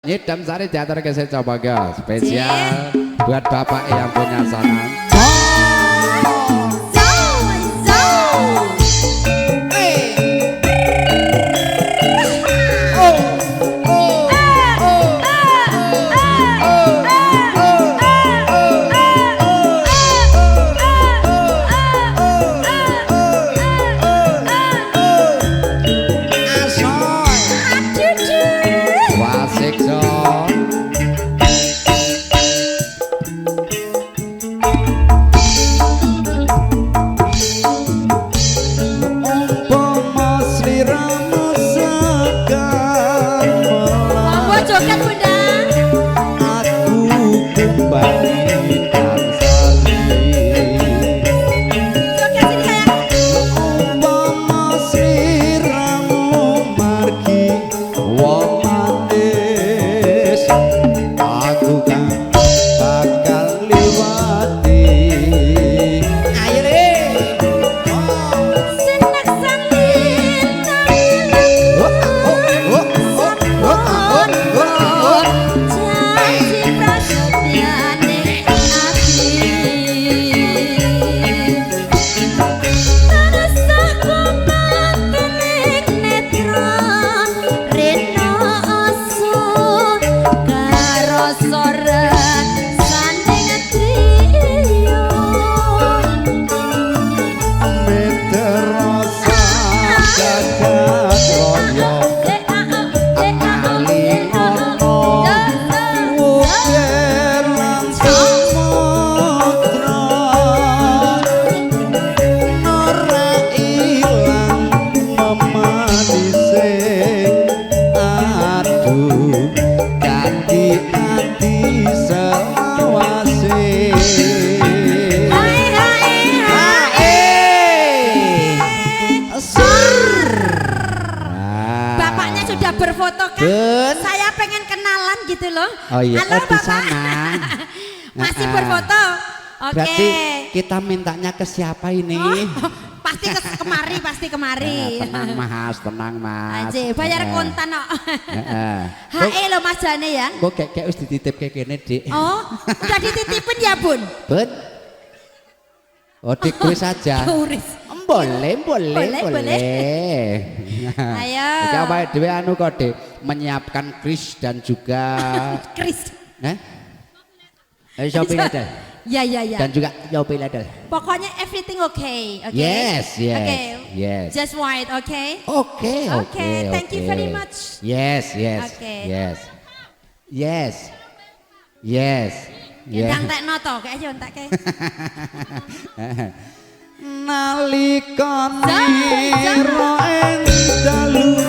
Nyidam Sari diatur ke saya coba guys. Spesial buat bapak yang punya sanan. Saya pengen kenalan gitu loh. Oh iya, halo di sana. Masih berfoto. Oke. Berarti kita mintanya ke siapa ini? Pasti kemari, pasti kemari. Tenang Mas, tenang Mas. Aje, bayar kontan kok. Hae lo Mas Jane ya. Kok kayak wis dititip kayak gini, Dik. Oh, udah dititipin ya, Bun? Bun. Oh, dikuris saja. Kuris. Boleh. Ayo. Coba dhewe anu kode menyiapkan kris dan juga kris. shopping ladel. Ya. Dan juga shopping ladel. Pokoknya everything okay. Yes. Okay. Yes. Just white, okay? Okay. Thank you very much. Yes. Okay. Yes. Ndang tekno to, kayak aja entek ke. Nalika nira endalu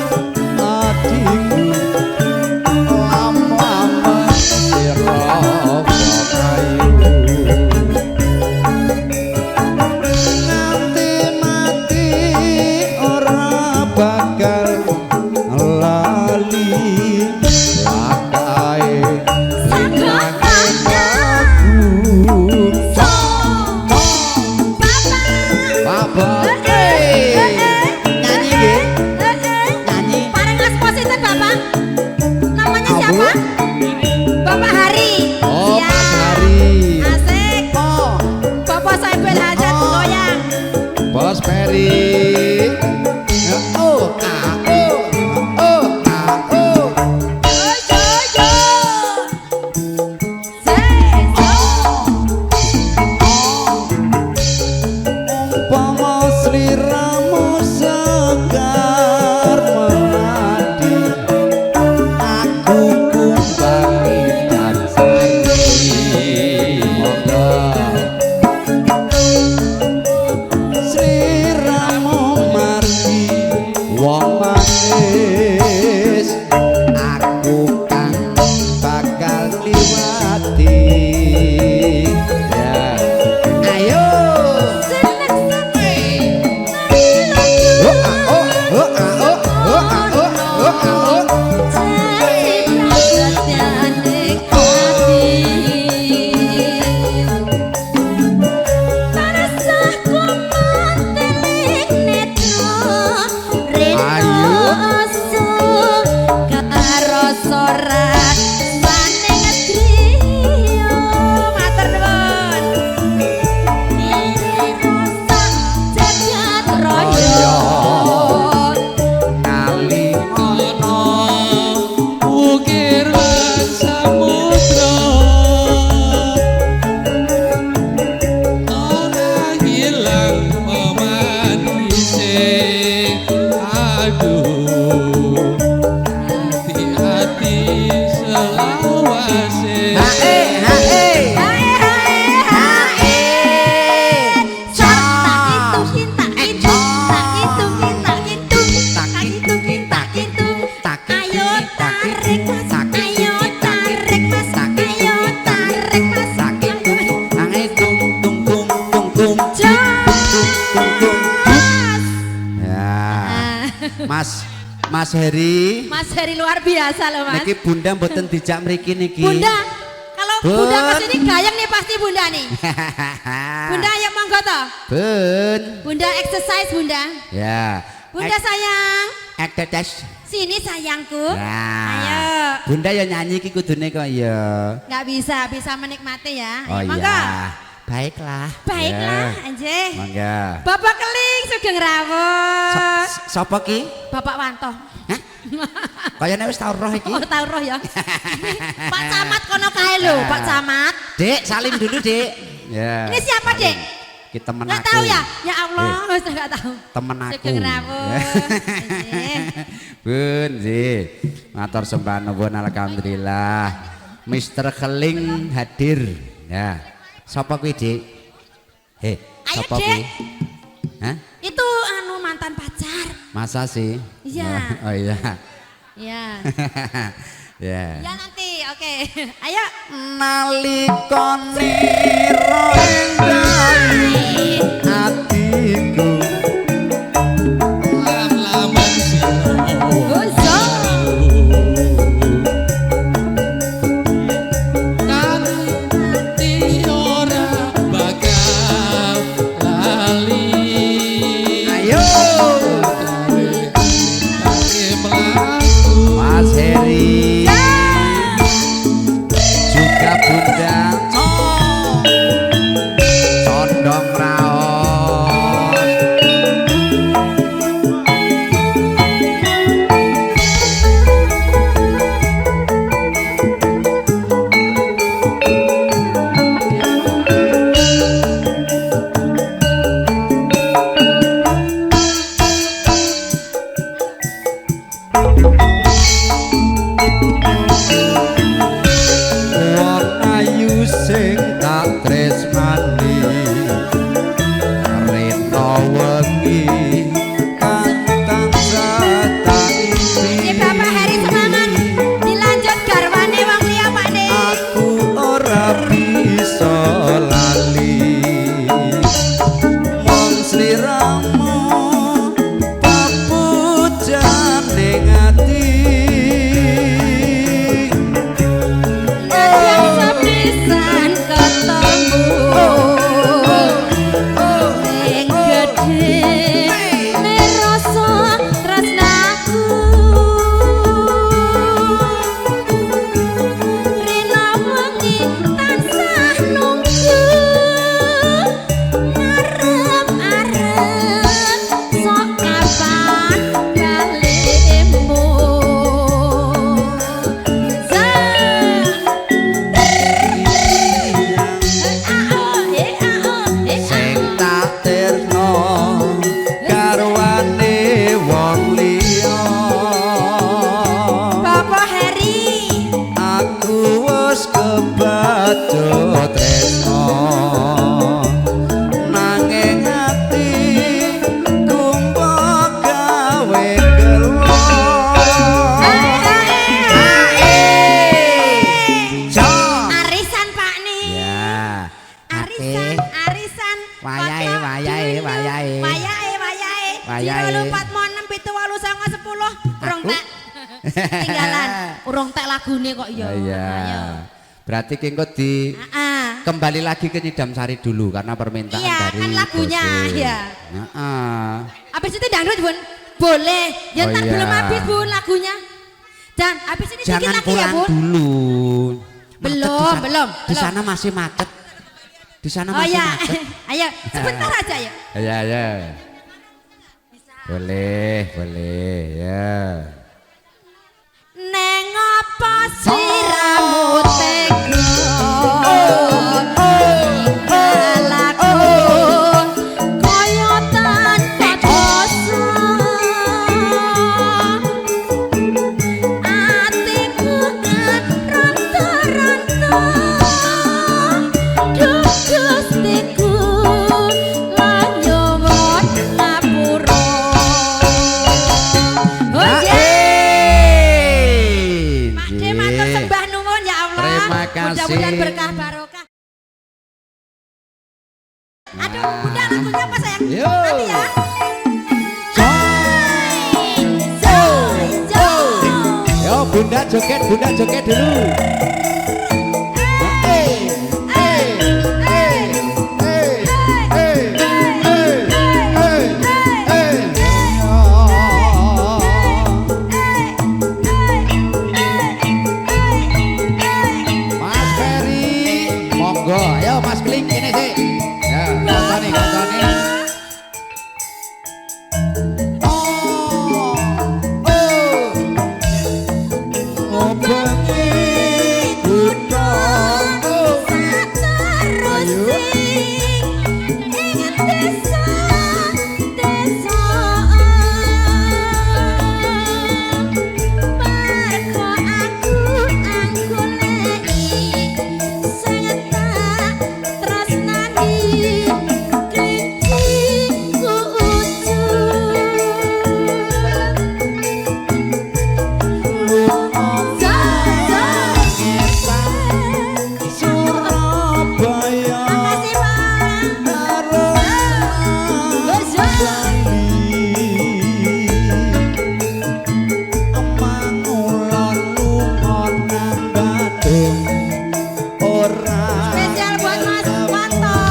adikku lam-lam sira kayu nganti mati ora bakal lali lakae nyanyi Mas Heri. Mas Heri luar biasa loh Mas. Niki Bunda mboten dijak mriki niki. Bunda, kalau Bun. Bunda kesini gayeng nih pasti Bunda nih. Bunda ayo monggo toh. Bun. Bunda exercise Bunda. Ya. Bunda sayang. Ektetes. Sini sayangku. Nah. Ayo. Bunda ya nyanyi iki kudune kok ya. Nggak bisa menikmati ya. Oh Ayo, monggo. iya. Baiklah. Baiklah, Ya. anjir. Mangga. Bapak Keling sugeng rawuh. Sapa ki? Bapak Wanto. Hah? Kayane wis tau roh iki. Oh, tahu roh ya. Pak Camat kono kae lho, Pak Camat. Dek, salim dulu, Dek. Ya. Ini siapa, Dek? Kita temen Nggak aku. tahu ya? Ya Allah, wis nggak tahu. Temen aku. Sugeng rawuh. Anjir. Bun, sih. Matur sembah nuwun alhamdulillah. Mister Keling hadir. Ya. Sapa kuwi, Dik? Heh, Ayo, sapa Dek. kuwi? Hah? Itu anu mantan pacar. Masa sih? Iya. Oh iya. Ya. Ya. Ya nanti, oke. Ayo. Nalikane ro endah atiku Lam-laman sira Gozo. kanthi ora bakal lali. ayo Kare mlaku Mas Heri juga Bunda Condong Raos. Wong ayu sing tak tresnani rena wengi kang tansah tak Ini impi. Bapak Heri semangat. Dilanjut garwane wong liya Pak Dik. Aku ora bisa lali wong sliramu papujane ngati. Yang sepisan ketemu Sing gede Nerasa tresnaku Rina wengi tansah nunggu Arep-arep sok kapan balimu Sing tak tirno garwane wong liya. Bapak Heri, Aku wis kebaca tresno nanging ati tumpah gawe gelo. Jon. arisan Pak nih. Ya, Arisan, arisan. Wayahe, wayahe, wayahe. Wayahe. Wayahe. 08678910 urung tek. Tinggalan. Urung tek lagune kok ya. Iya. Ayo. Berarti kengko di Heeh. kembali lagi ke Nyidam Sari dulu karena permintaan Iya, dari kan lagunya, Bosin. iya. Heeh. Habis itu dangdut, Bun. Boleh. Ya Oh, ntar iya. belum habis, Bun, lagunya. Dan habis ini dikit Jangan lagi ya, pulang Bun. dulu. Belum, belum. Di sana masih macet. Di sana Oh masih ya. macet. Ayo, sebentar aja ya. Ya, ya. Boleh, boleh, ya. Neng apa siramu tega Ninggalku kaya tanpa dosa Atiku kan ronta-ronta Duh Gustiku lan nyuwun ngapura Oh yeah. Pak De matur sembah nuwun ya Allah. Terima kasih. Mudah-mudahan berkah barokah. Aduh, Bunda lagunya apa sayang? Yo. Nanti ya. Sayang. Bunda joget dulu. Mas Ferry, monggo, ayo Mas Kling kene sih. Ya, kontoni. Spesial buat Mas Wanto.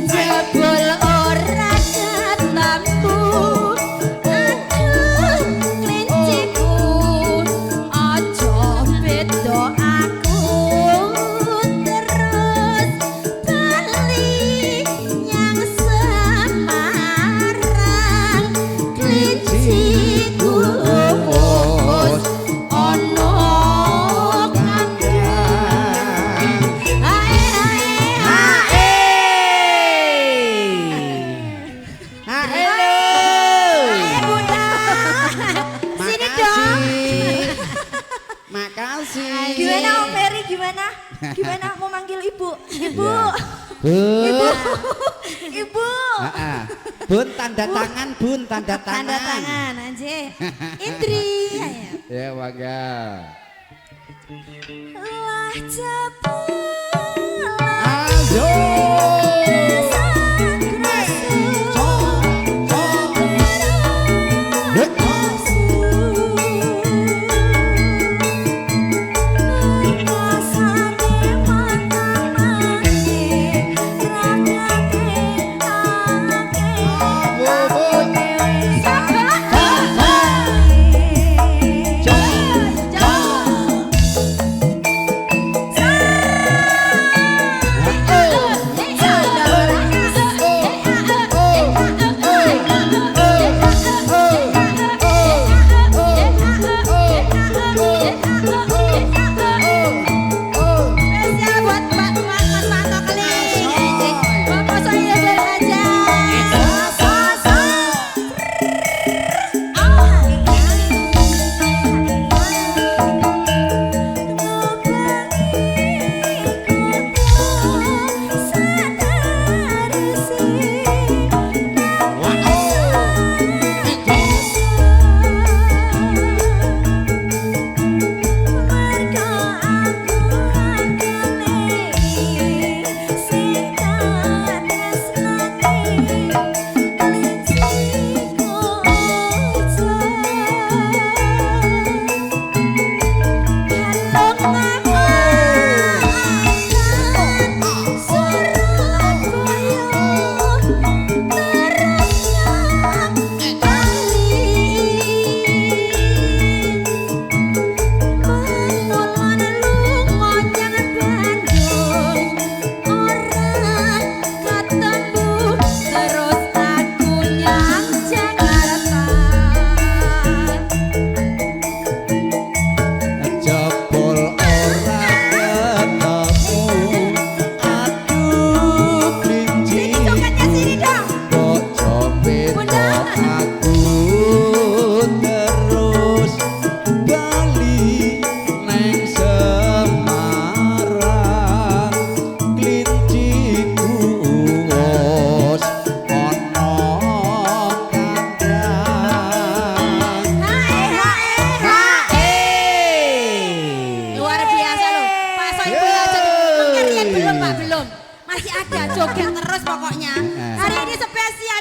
Jebul ora ketemu. Aduh, klinciku. Aja beda aku terus bali yang Semarang. Klinciku wis ono kandang. Ae Bunda. Sini dong. Makasih. Gimana Om Ferry, gimana? Gimana mau manggil ibu? Ibu. Bun. Ibu. Bun tanda tangan, Bun tanda Tanda tangan anjir. Indri. Ayo. Ya bangga. Lah jebul. Ayo.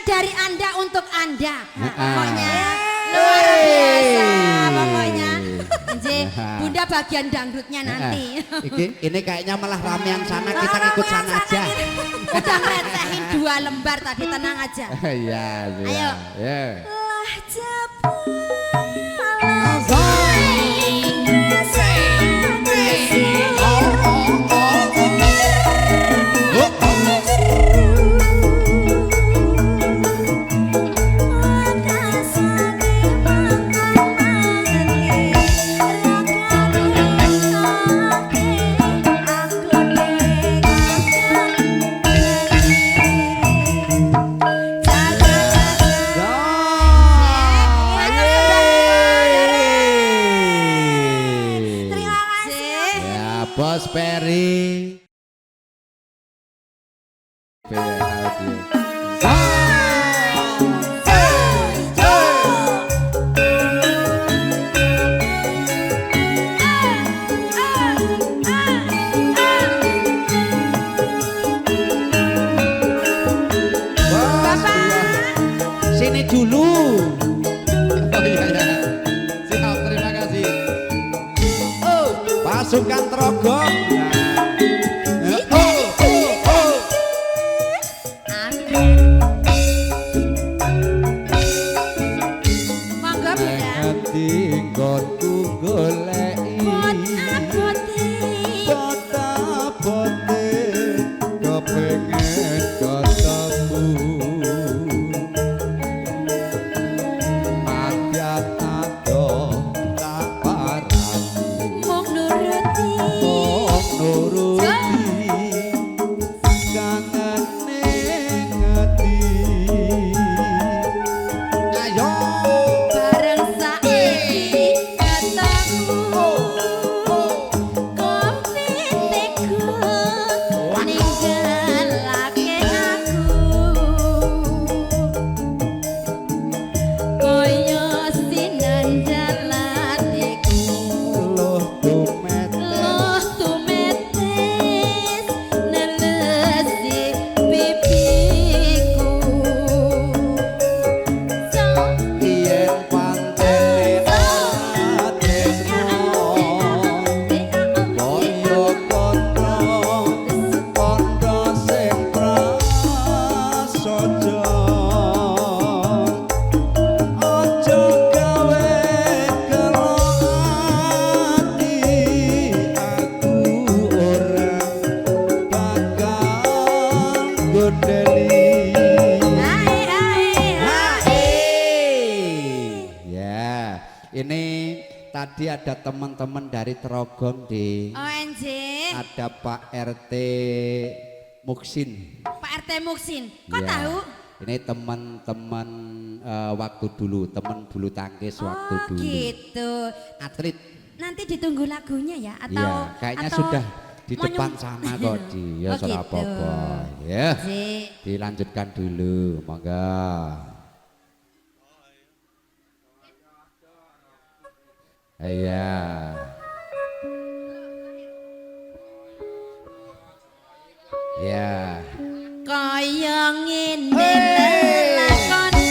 dari Anda untuk Anda. Pokoknya luar biasa pokoknya. Nggih, Bunda bagian dangdutnya nanti. Ini kayaknya malah ramean sana, kita ikut sana aja. Udah ngeretehin 2 lembar tadi, tenang aja. Iya, iya. Ayo. Lah cepet. Bos Peri. Sini dulu. Oh iya ya. Siap, terima kasih. Oh, pasukan Trogong. Tadi ada teman-teman dari Trogong di ONJ. Ada Pak RT Muksin. Pak RT Muksin, kok ya, tahu? Ini teman-teman waktu dulu, teman bulu tangkis waktu dulu. Gitu. Atlet. Nanti ditunggu lagunya ya atau? Iya, kayaknya atau sudah di depan sana kok di. Ya salah gitu. apa-apa. Ya. Ji. Dilanjutkan dulu, monggo. Iya. Ya. Kaya ngene lelakonku.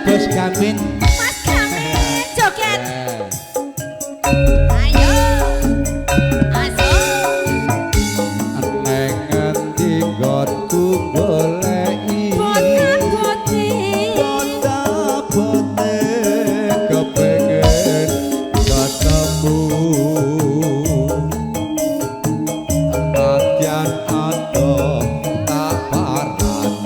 Bos Gamin. Mas Gamin joget. Ayo. Aso. Neng ngendi nggonku goleki. Bota-boti. Bota-boti kepengen ketemu. Nadyan ado tak parani.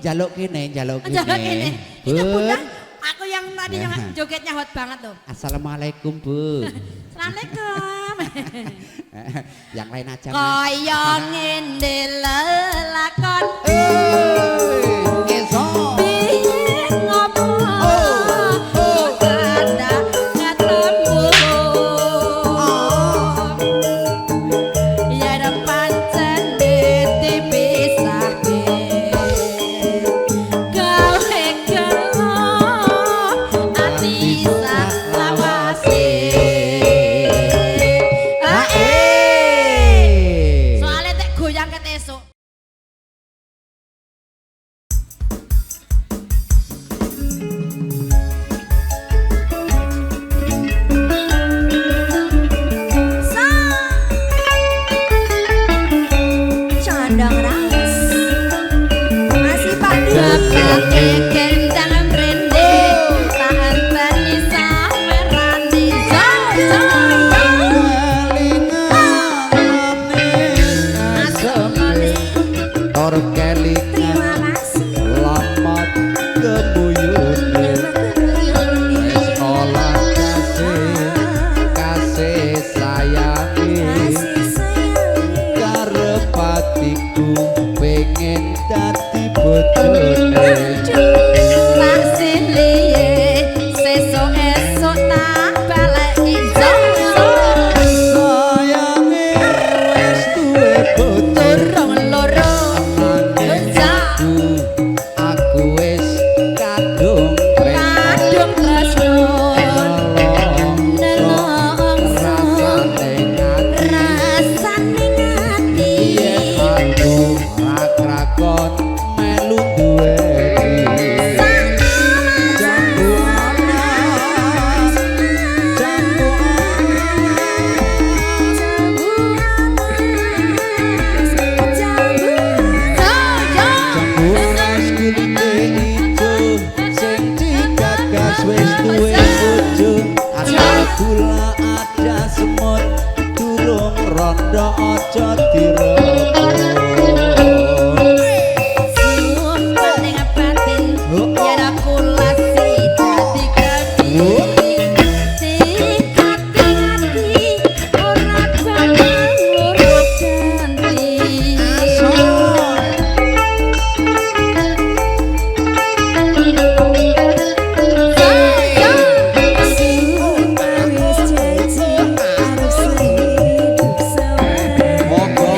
jaluk kene, jaluk Jaluk kene. Itu Bunda, Bun. aku yang tadi yang jogetnya hot banget tuh. Assalamualaikum, Bu. Assalamualaikum. Yang lain aja. Mas. Kaya ngene lelakon. Ngeso. Piye ngopo? Kada ketemu. Ya pancen dipisahke. Gawe gelo ati salawase. Soale tek goyang ket esuk. Condong ras. Masih pagi. Bapake kendang mrene, tak anteni sawerane. Tor kelingan Terima kasih. lamat kebuyute sekolah kasih sayangi Kasih sayang. karepatiku pengen dadi bojone Tak siliye, sesuk-esuk tak baleki. sayangi wis duwe bojo Durung loro. aku wis kadung Kadung tresno. Nelongso. Rasane ngati. aku rak-rakon melu duweni jambu anas jambu jambu anas kulite ijo sing digagas wis duwe bojo ada gula ada semut durung rondo aja direbut Sumpah ning batin, yen aku lasi dadi gabi. Dikati ati ora bakal loro ganti. monggo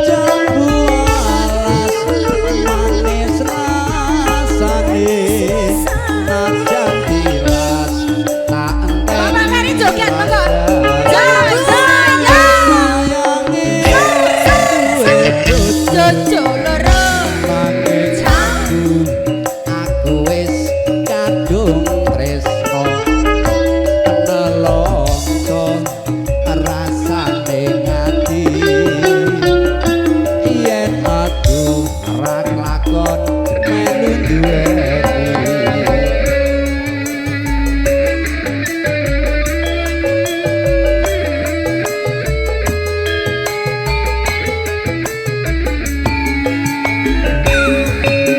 jambu alas manis rasane najan tilas tak enteni Mama kari joget monggo. Jojo loro. aku wis kadung tresno nelongso rasane ngati yen aku rak lakon melu duweni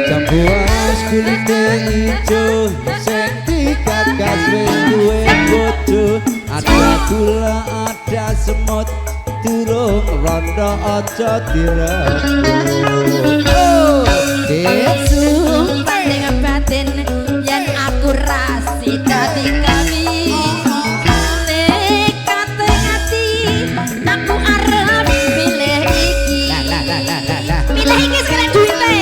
jambu alas kulite ijo sing digagas wis duwe bojo ada gula ada semut durung rondo aja direbut Sumpah ning batin, yen aku rasi dadi gabi. Tekate ati, aku arep pilih iki. Pilih iki sekarang duite.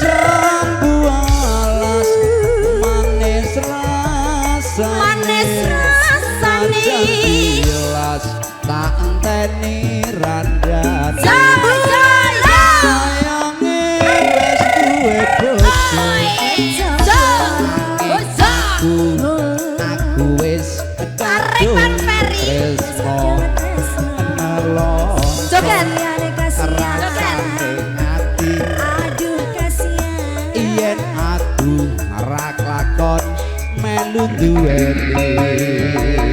jambu alas manis rasane Manis rasane. najan tilas tak enteni randane sayange wis duwe bojo Bojo. aku duweni